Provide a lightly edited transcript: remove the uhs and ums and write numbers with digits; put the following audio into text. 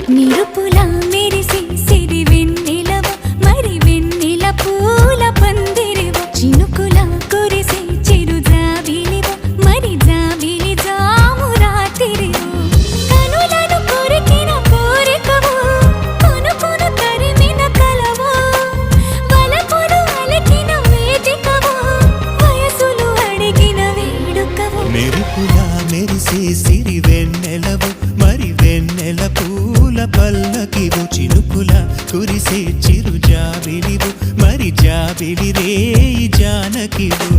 నిరుపుల మెరిసి సిరి వెన్నెలవ మరి వెన్నెల పూల పందిరివ చినుకుల కురిసి చిరు జాబిలివ మరి జాబిలి జాము రాత్రివ కనులను కొరికిన కోరికవు కొనుకొను తరిమిన కలవు వలపులు అలికిన వేదికవు వయసులు అడిగిన వేడుకవు మెరుపుల మెరిసే సిరి వెన్నెలవు మరి వెన్నెల పూల పల్లకివు చినుకుల కురిసే చిరు జాబిలివు మరి జాబిలి రేయి జానకివు